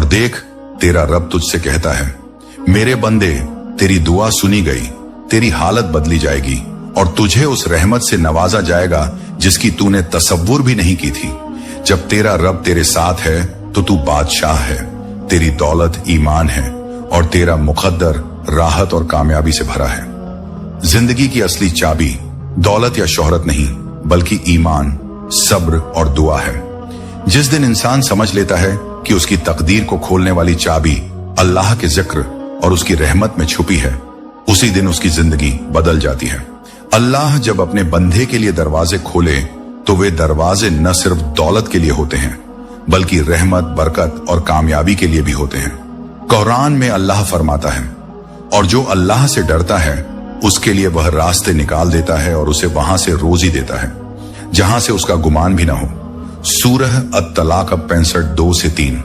देख, तेरा रब तुझसे कहता है, मेरे बंदे, तेरी दुआ सुनी गई, तेरी हालत बदली जाएगी और तुझे उस रहमत से नवाजा जाएगा जिसकी तूने तसव्वुर भी नहीं की थी। जब तेरा रब तेरे साथ है तो तू बादशाह है, तेरी दौलत ईमान है और तेरा मुकद्दर राहत और कामयाबी से भरा है। जिंदगी की असली चाबी दौलत या शोहरत नहीं, बल्कि ईमान, सब्र और दुआ है। जिस दिन इंसान समझ लेता है कि उसकी तकदीर को खोलने वाली चाबी अल्लाह के जिक्र और उसकी रहमत में छुपी है, उसी दिन उसकी जिंदगी बदल जाती है। अल्लाह जब अपने बंदे के लिए दरवाजे खोले तो वे दरवाजे न सिर्फ दौलत के लिए होते हैं, बल्कि रहमत, बरकत और कामयाबी के लिए भी होते हैं। कुरान में अल्लाह फरमाता है, और जो अल्लाह से डरता है उसके लिए वह रास्ते निकाल देता है और उसे वहां से रोजी देता है जहां से उसका गुमान भी ना हो। सूरह अत-तलाक 65:2-3।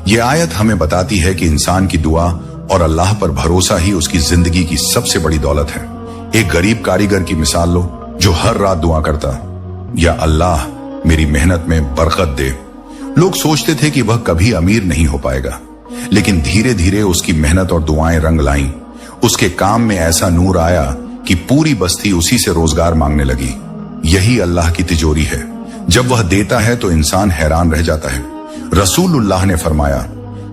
यह आयत हमें बताती है कि इंसान की दुआ और अल्लाह पर भरोसा ही उसकी जिंदगी की सबसे बड़ी दौलत है। एक गरीब कारीगर की मिसाल लो जो हर रात दुआ करता, या अल्लाह मेरी मेहनत में बरकत दे। लोग सोचते थे कि वह कभी अमीर नहीं हो पाएगा, लेकिन धीरे धीरे उसकी मेहनत और दुआएं रंग लाईं। उसके काम में ऐसा नूर आया कि पूरी बस्ती उसी से रोजगार मांगने लगी। यही अल्लाह की तिजोरी है, जब वह देता है तो इंसान हैरान रह जाता है। रसूलुल्लाह ने फरमाया,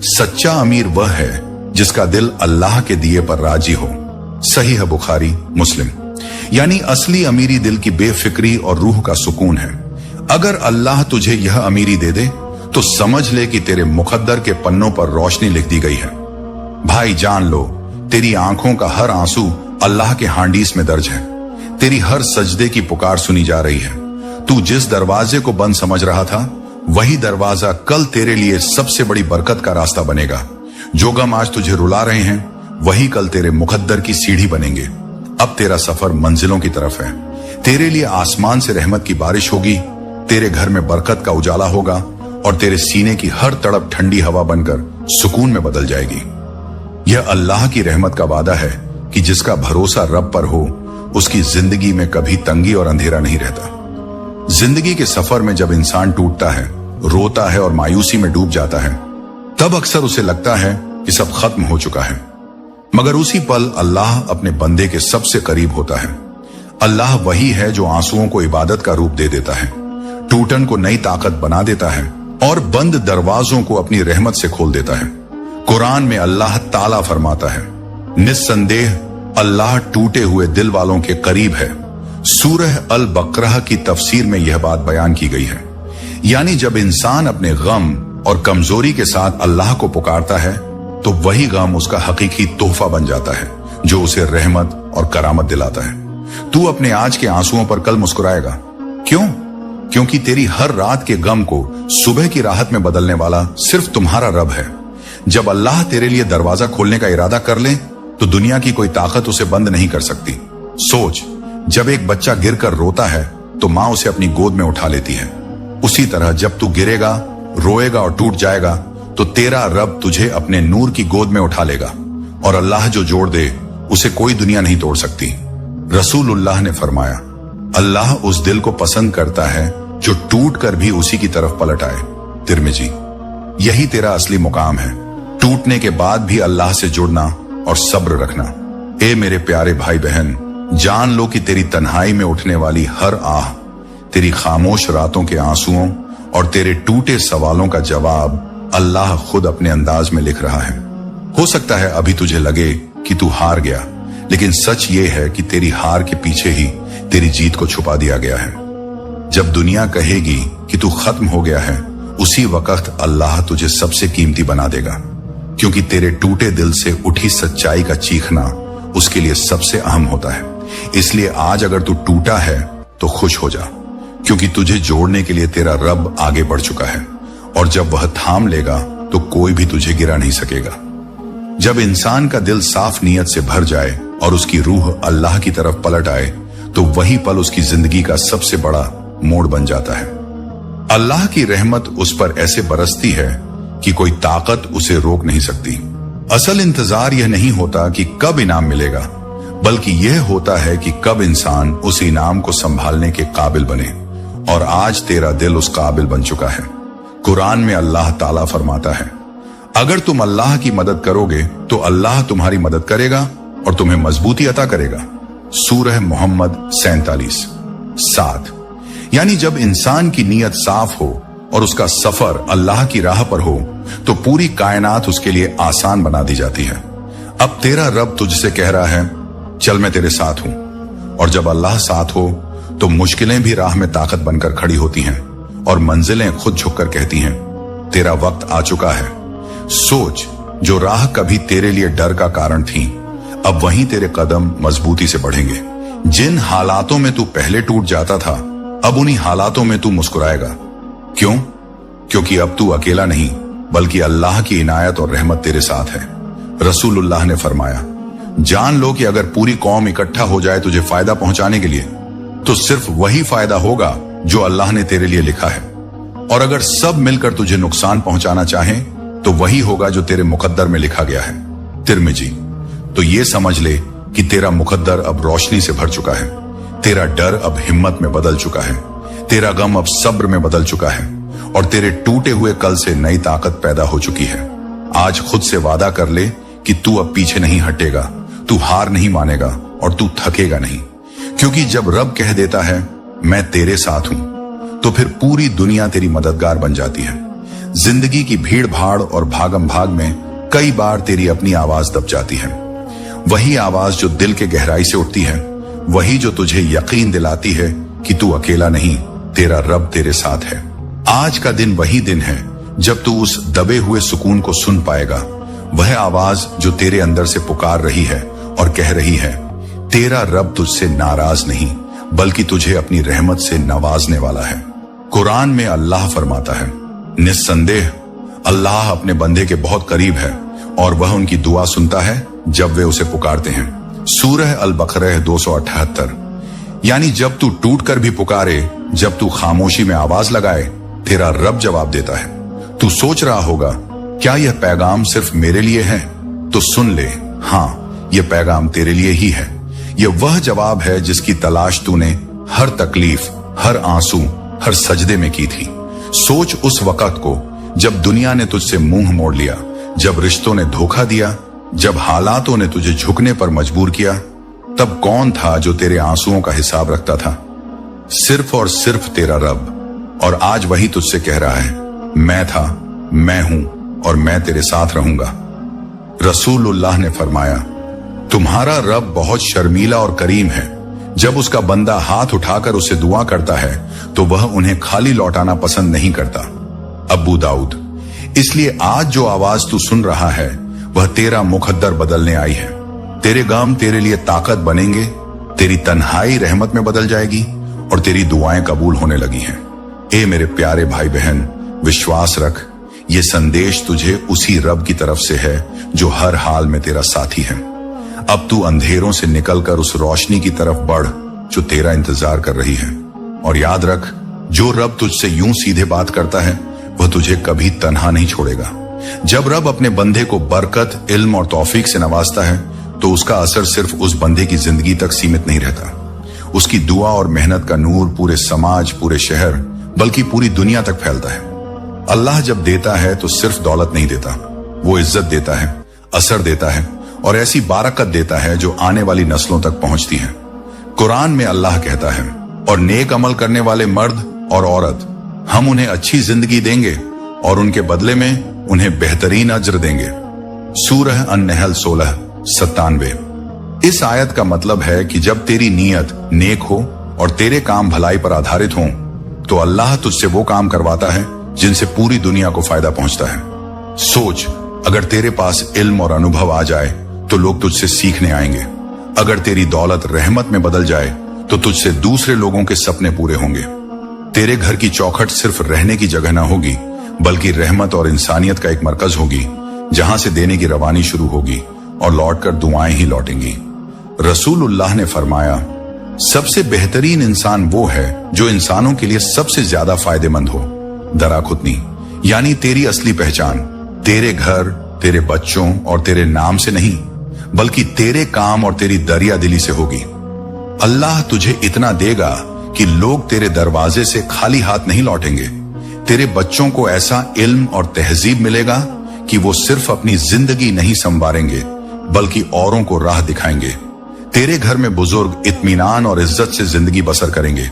सच्चा अमीर वह है जिसका दिल अल्लाह के दिए पर राजी हो। सही है बुखारी, मुस्लिम। यानी असली अमीरी दिल की बेफिक्री और रूह का सुकून है। अगर अल्लाह तुझे यह अमीरी दे दे तो समझ ले कि तेरे मुकद्दर के पन्नों पर रोशनी लिख दी गई है। भाई जान लो, तेरी आंखों का हर आंसू अल्लाह के हांडीस में दर्ज है। तेरी हर सजदे की पुकार सुनी जा रही है। तू जिस दरवाजे को बंद समझ रहा था, वही दरवाजा कल तेरे लिए सबसे बड़ी बरकत का रास्ता बनेगा। जो गम आज तुझे रुला रहे हैं, वही कल तेरे मुकद्दर की सीढ़ी बनेंगे। अब तेरा सफर मंजिलों की तरफ है। तेरे लिए आसमान से रहमत की बारिश होगी, तेरे घर में बरकत का उजाला होगा और तेरे सीने की हर तड़प ठंडी हवा बनकर सुकून में बदल जाएगी। यह अल्लाह की रहमत का वादा है कि जिसका भरोसा रब पर हो, उसकी जिंदगी में कभी तंगी और अंधेरा नहीं रहता। जिंदगी के सफर में जब इंसान टूटता है, रोता है और मायूसी में डूब जाता है, तब अक्सर उसे लगता है कि सब खत्म हो चुका है। मगर उसी पल अल्लाह अपने बंदे के सबसे करीब होता है। अल्लाह वही है जो आंसुओं को इबादत का रूप दे देता है, टूटन को नई ताकत बना देता है और बंद दरवाजों को अपनी रहमत से खोल देता है। कुरान में अल्लाह ताला फरमाता है, निस्संदेह अल्लाह टूटे हुए दिल वालों के करीब है। सूरह अल बकरा की तफसीर में यह बात बयान की गई है। यानी जब इंसान अपने गम और कमजोरी के साथ अल्लाह को पुकारता है तो वही गम उसका हकीकी तोहफा बन जाता है जो उसे रहमत और करामत दिलाता है। तू अपने आज के आंसुओं पर कल मुस्कुराएगा। क्यों? क्योंकि तेरी हर रात के गम को सुबह की राहत में बदलने वाला सिर्फ तुम्हारा रब है। जब अल्लाह तेरे लिए दरवाजा खोलने का इरादा कर ले तो दुनिया की कोई ताकत उसे बंद नहीं कर सकती। सोच, जब एक बच्चा गिरकर रोता है तो माँ उसे अपनी गोद में उठा लेती है। उसी तरह जब तू गिरेगा, रोएगा और टूट जाएगा तो तेरा रब तुझे अपने नूर की गोद में उठा लेगा और अल्लाह जो जोड़ दे उसे कोई दुनिया नहीं तोड़ सकती। रसूलुल्लाह ने फरमाया, अल्लाह उस दिल को पसंद करता है जो टूट कर भी उसी की तरफ पलट आए। तिरमिजी। यही तेरा असली मुकाम है, टूटने के बाद भी अल्लाह से जुड़ना और सब्र रखना। ए मेरे प्यारे भाई बहन, जान लो कि तेरी तन्हाई में उठने वाली हर आह, तेरी खामोश रातों के आंसुओं और तेरे टूटे सवालों का जवाब अल्लाह खुद अपने अंदाज में लिख रहा है। हो सकता है अभी तुझे लगे कि तू हार गया, लेकिन सच ये है कि तेरी हार के पीछे ही तेरी जीत को छुपा दिया गया है। जब दुनिया कहेगी कि तू खत्म हो गया है, उसी वक्त अल्लाह तुझे सबसे कीमती बना देगा, क्योंकि तेरे टूटे दिल से उठी सच्चाई का चीखना उसके लिए सबसे अहम होता है। इसलिए आज अगर तू टूटा है तो खुश हो जा, क्योंकि तुझे जोड़ने के लिए तेरा रब आगे बढ़ चुका है और जब वह थाम लेगा तो कोई भी तुझे गिरा नहीं सकेगा। जब इंसान का दिल साफ नीयत से भर जाए और उसकी रूह अल्लाह की तरफ पलट आए तो वही पल उसकी जिंदगी का सबसे बड़ा मोड़ बन जाता है। अल्लाह की रहमत उस पर ऐसे बरसती है कि कोई ताकत उसे रोक नहीं सकती। असल इंतजार यह नहीं होता कि कब इनाम मिलेगा, बल्कि यह होता है कि कब इंसान उस इनाम को संभालने के काबिल बने। और आज तेरा दिल उस काबिल बन चुका है। कुरान में अल्लाह ताला फरमाता है, अगर तुम अल्लाह की मदद करोगे तो अल्लाह तुम्हारी मदद करेगा और तुम्हें मजबूती अता करेगा। सूरह मोहम्मद 47:7। यानी जब इंसान की नीयत साफ हो और उसका सफर अल्लाह की राह पर हो तो पूरी कायनात उसके लिए आसान बना दी जाती है। अब तेरा रब तुझसे कह रहा है, चल मैं तेरे साथ हूं। और जब अल्लाह साथ हो तो मुश्किलें भी राह में ताकत बनकर खड़ी होती हैं और मंजिलें खुद झुककर कहती हैं, तेरा वक्त आ चुका है। सोच, जो राह कभी तेरे लिए डर का कारण थी, अब वहीं तेरे कदम मजबूती से बढ़ेंगे। जिन हालातों में तू पहले टूट जाता था, अब उन्हीं हालातों में तू मुस्कुराएगा। क्यों? क्योंकि अब तू अकेला नहीं, बल्कि अल्लाह की इनायत और रहमत तेरे साथ है। रसूलुल्लाह ने फरमाया, जान लो कि अगर पूरी कौम इकट्ठा हो जाए तुझे फायदा पहुंचाने के लिए, तो सिर्फ वही फायदा होगा जो अल्लाह ने तेरे लिए लिखा है। और अगर सब मिलकर तुझे नुकसान पहुंचाना चाहें, तो वही होगा जो तेरे मुकद्दर में लिखा गया है। तिर्मिजी। तो ये समझ ले कि तेरा मुकद्दर अब रोशनी से भर चुका है, तेरा डर अब हिम्मत में बदल चुका है, तेरा गम अब सब्र में बदल चुका है और तेरे टूटे हुए कल से नई ताकत पैदा हो चुकी है। आज खुद से वादा कर ले कि तू अब पीछे नहीं हटेगा, तू हार नहीं मानेगा और तू थकेगा नहीं। क्योंकि जब रब कह देता है मैं तेरे साथ हूं, तो फिर पूरी दुनिया तेरी मददगार बन जाती है। जिंदगी की भीड़ भाड़ और भागम भाग में कई बार तेरी अपनी आवाज दब जाती है। वही आवाज जो दिल के गहराई से उठती है, वही जो तुझे यकीन दिलाती है कि तू अकेला नहीं, तेरा रब तेरे साथ है। आज का दिन वही दिन है जब तू उस दबे हुए सुकून को सुन पाएगा। वह आवाज जो तेरे अंदर से पुकार रही है और कह रही है, तेरा रब तुझसे नाराज नहीं, बल्कि तुझे अपनी रहमत से नवाजने वाला है। कुरान में अल्लाह फरमाता है, निस्संदेह अल्लाह अपने बंदे के बहुत करीब है और वह उनकी दुआ सुनता है जब वे उसे पुकारते हैं। सूरह अल बकरह 278। यानी जब तू टूट कर भी पुकारे, जब तू खामोशी में आवाज लगाए, तेरा रब जवाब देता है। तू सोच रहा होगा, क्या यह पैगाम सिर्फ मेरे लिए है? तो सुन ले, हाँ, यह पैगाम तेरे लिए ही है। यह वह जवाब है जिसकी तलाश तूने हर तकलीफ, हर आंसू, हर सजदे में की थी। सोच उस वक्त को जब दुनिया ने तुझसे मुंह मोड़ लिया, जब रिश्तों ने धोखा दिया, जब हालातों ने तुझे झुकने पर मजबूर किया। तब कौन था जो तेरे आंसुओं का हिसाब रखता था? सिर्फ और सिर्फ तेरा रब। और आज वही तुझसे कह रहा है, मैं था, मैं हूं और मैं तेरे साथ रहूंगा। रसूलुल्लाह ने फरमाया, तुम्हारा रब बहुत शर्मीला और करीम है। जब उसका बंदा हाथ उठाकर उसे दुआ करता है तो वह उन्हें खाली लौटाना पसंद नहीं करता। अबू दाऊद। इसलिए आज जो आवाज तू सुन रहा है वह तेरा मुकद्दर बदलने आई है। तेरे गम तेरे लिए ताकत बनेंगे, तेरी तन्हाई रहमत में बदल जाएगी और तेरी दुआएं कबूल होने लगी हैं। ए मेरे प्यारे भाई बहन, विश्वास रख, ये संदेश तुझे उसी रब की तरफ से है जो हर हाल में तेरा साथी है। अब तू अंधेरों से निकलकर उस रोशनी की तरफ बढ़ जो तेरा इंतजार कर रही है। और याद रख, जो रब तुझसे यूं सीधे बात करता है वह तुझे कभी तन्हा नहीं छोड़ेगा। जब रब अपने बंदे को बरकत, इल्म और तौफीक से नवाजता है तो उसका असर सिर्फ उस बंदे की जिंदगी तक सीमित नहीं रहता। उसकी दुआ और मेहनत का नूर पूरे समाज, पूरे शहर, बल्कि पूरी दुनिया तक फैलता है। अल्लाह जब देता है तो सिर्फ दौलत नहीं देता, वो इज्जत देता है, असर देता है और ऐसी बारकत देता है जो आने वाली नस्लों तक पहुंचती है। कुरान में अल्लाह कहता है, और नेक अमल करने वाले मर्द और औरत हम उन्हें अच्छी जिंदगी देंगे और उनके बदले में उन्हें बेहतरीन अज्र देंगे। सूरह अन-नहल 16:97। इस आयत का मतलब है कि जब तेरी नीयत नेक हो और तेरे काम भलाई पर आधारित हों, तो अल्लाह तुझसे वो काम करवाता है जिनसे पूरी दुनिया को फायदा पहुंचता है। सोच, अगर तेरे पास इल्म और अनुभव आ जाए तो लोग तुझसे सीखने आएंगे। अगर तेरी दौलत रहमत में बदल जाए तो तुझसे दूसरे लोगों के सपने पूरे होंगे। तेरे घर की चौखट सिर्फ रहने की जगह ना होगी, बल्कि रहमत और इंसानियत का एक मरकज होगी, जहां से देने की रवानी शुरू होगी और लौटकर दुआएं ही लौटेंगी। रसूलुल्लाह ने फरमाया, सबसे बेहतरीन इंसान वो है जो इंसानों के लिए सबसे ज्यादा फायदेमंद हो। दराखुतनी। यानी तेरी असली पहचान तेरे घर, तेरे बच्चों और तेरे नाम से नहीं, बल्कि तेरे काम और तेरी दरिया दिली से होगी। अल्लाह तुझे इतना देगा कि लोग तेरे दरवाजे से खाली हाथ नहीं लौटेंगे। तेरे बच्चों को ऐसा इल्म और तहजीब मिलेगा कि वो सिर्फ अपनी जिंदगी नहीं संवारेंगे बल्कि औरों को राह दिखाएंगे। तेरे घर में बुजुर्ग इत्मीनान और इज्जत से जिंदगी बसर करेंगे।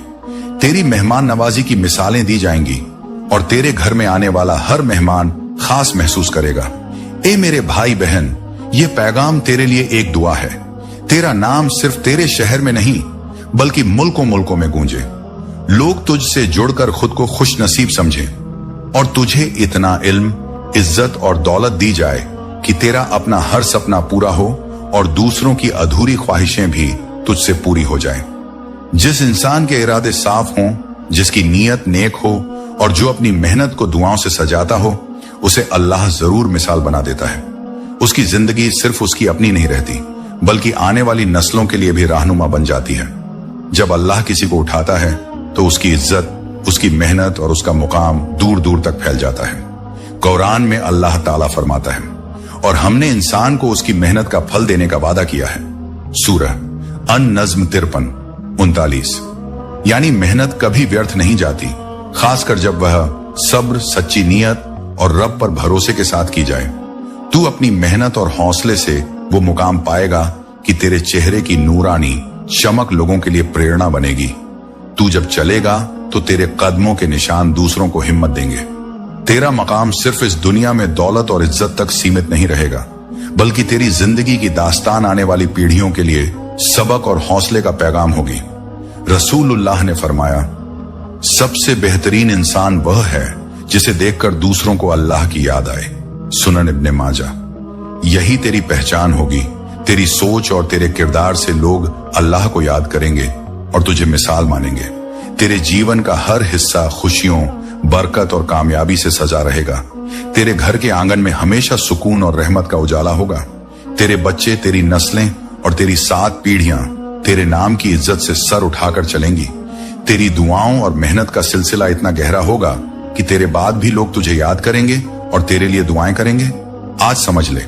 तेरी मेहमान नवाजी की मिसालें दी जाएंगी और तेरे घर में आने वाला हर मेहमान खास महसूस करेगा। ए मेरे भाई बहन, ये पैगाम तेरे लिए एक दुआ है। तेरा नाम सिर्फ तेरे शहर में नहीं बल्कि मुल्कों मुल्कों में गूंजे। लोग तुझसे जुड़कर खुद को खुश नसीब समझें और तुझे इतना इल्म, इज्जत और दौलत दी जाए कि तेरा अपना हर सपना पूरा हो और दूसरों की अधूरी ख्वाहिशें भी तुझसे पूरी हो जाएं। जिस इंसान के इरादे साफ हों, जिसकी नीयत नेक हो और जो अपनी मेहनत को दुआओं से सजाता हो, उसे अल्लाह जरूर मिसाल बना देता है। उसकी जिंदगी सिर्फ उसकी अपनी नहीं रहती बल्कि आने वाली नस्लों के लिए भी रहनुमा बन जाती है। जब अल्लाह किसी को उठाता है तो उसकी इज्जत, उसकी मेहनत और उसका मुकाम दूर दूर तक फैल जाता है। कुरान में अल्लाह ताला फरमाता है, और हमने इंसान को उसकी मेहनत का फल देने का वादा किया है। सूरह अन-नज्म 53-39। यानी मेहनत कभी व्यर्थ नहीं जाती, खासकर जब वह सब्र, सच्ची नीयत और रब पर भरोसे के साथ की जाए। तू अपनी मेहनत और हौसले से वो मुकाम पाएगा कि तेरे चेहरे की नूरानी चमक लोगों के लिए प्रेरणा बनेगी। तू जब चलेगा तो तेरे कदमों के निशान दूसरों को हिम्मत देंगे। तेरा मकाम सिर्फ इस दुनिया में दौलत और इज्जत तक सीमित नहीं रहेगा बल्कि तेरी जिंदगी की दास्तान आने वाली पीढ़ियों के लिए सबक और हौसले का पैगाम होगी। रसूलुल्लाह ने फरमाया, सबसे बेहतरीन इंसान वह है जिसे देखकर दूसरों को अल्लाह की याद आए। सुनन इब्ने माजा। यही तेरी पहचान होगी। तेरी सोच और तेरे किरदार से लोग अल्लाह को याद करेंगे और तुझे मिसाल मानेंगे। तेरे जीवन का हर हिस्सा खुशियों, बरकत और कामयाबी से सजा रहेगा। तेरे घर के आंगन में हमेशा सुकून और रहमत का उजाला होगा। तेरे बच्चे, तेरी नस्लें और तेरी 7 पीढ़ियां तेरे नाम की इज्जत से सर उठाकर चलेंगी। तेरी दुआओं और मेहनत का सिलसिला इतना गहरा होगा कि तेरे बाद भी लोग तुझे याद करेंगे और तेरे लिए दुआएं करेंगे। आज समझ ले,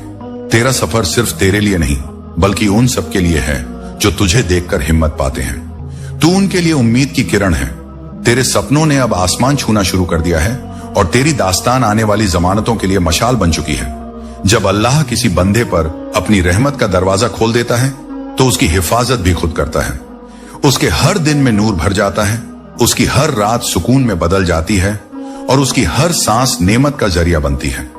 तेरा सफर सिर्फ तेरे लिए नहीं बल्कि उन सब के लिए है जो तुझे देखकर हिम्मत पाते हैं। तू उनके लिए उम्मीद की किरण है। तेरे सपनों ने अब आसमान छूना शुरू कर दिया है और तेरी दास्तान आने वाली जमानतों के लिए मशाल बन चुकी है। जब अल्लाह किसी बंदे पर अपनी रहमत का दरवाजा खोल देता है तो उसकी हिफाजत भी खुद करता है। उसके हर दिन में नूर भर जाता है, उसकी हर रात सुकून में बदल जाती है और उसकी हर सांस नेमत का जरिया बनती है।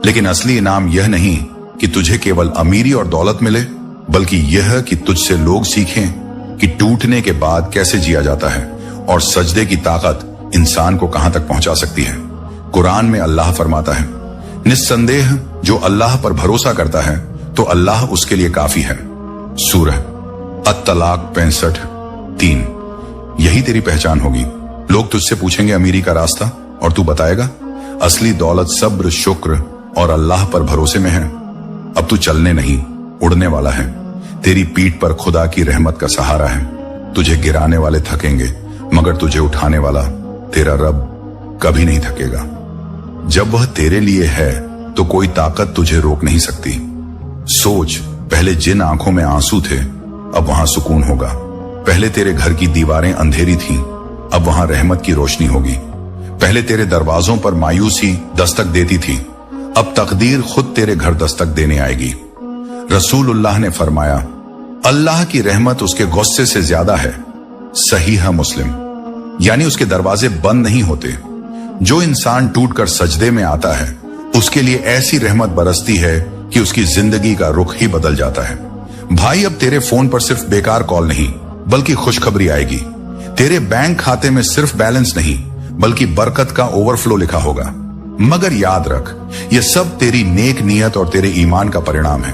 लेकिन असली इनाम यह नहीं कि तुझे केवल अमीरी और दौलत मिले बल्कि यह कि तुझसे लोग सीखें कि टूटने के बाद कैसे जिया जाता है और सजदे की ताकत इंसान को कहां तक पहुंचा सकती है। कुरान में अल्लाह फरमाता है, निस्संदेह जो अल्लाह पर भरोसा करता है तो अल्लाह उसके लिए काफी है। सूरह अत-तलाक 65-3। यही तेरी पहचान होगी। लोग तुझसे पूछेंगे अमीरी का रास्ता और तू बताएगा, असली दौलत सब्र, शुक्र और अल्लाह पर भरोसे में है। अब तू चलने नहीं, उड़ने वाला है। तेरी पीठ पर खुदा की रहमत का सहारा है। तुझे गिराने वाले थकेंगे मगर तुझे उठाने वाला तेरा रब कभी नहीं थकेगा। जब वह तेरे लिए है तो कोई ताकत तुझे रोक नहीं सकती। सोच, पहले जिन आंखों में आंसू थे अब वहां सुकून होगा। पहले तेरे घर की दीवारें अंधेरी थीं, अब वहां रहमत की रोशनी होगी। पहले तेरे दरवाजों पर मायूसी दस्तक देती थी, अब तकदीर खुद तेरे घर दस्तक देने आएगी। रसूलुल्लाह ने फरमाया, अल्लाह की रहमत उसके गुस्से से ज्यादा है। सहीह मुस्लिम। यानी उसके दरवाजे बंद नहीं होते। जो इंसान टूटकर सजदे में आता है उसके लिए ऐसी रहमत बरसती है कि उसकी जिंदगी का रुख ही बदल जाता है। भाई, अब तेरे फोन पर सिर्फ बेकार कॉल नहीं बल्कि खुशखबरी आएगी। तेरे बैंक खाते में सिर्फ बैलेंस नहीं बल्कि बरकत का ओवरफ्लो लिखा होगा। मगर याद रख, ये सब तेरी नेक नियत और तेरे ईमान का परिणाम है।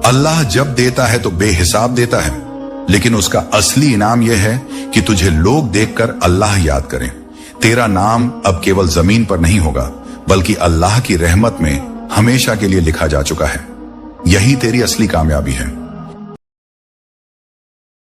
अल्लाह जब देता है तो बेहिसाब देता है, लेकिन उसका असली इनाम यह है कि तुझे लोग देखकर अल्लाह याद करें। तेरा नाम अब केवल जमीन पर नहीं होगा बल्कि अल्लाह की रहमत में हमेशा के लिए लिखा जा चुका है। यही तेरी असली कामयाबी है।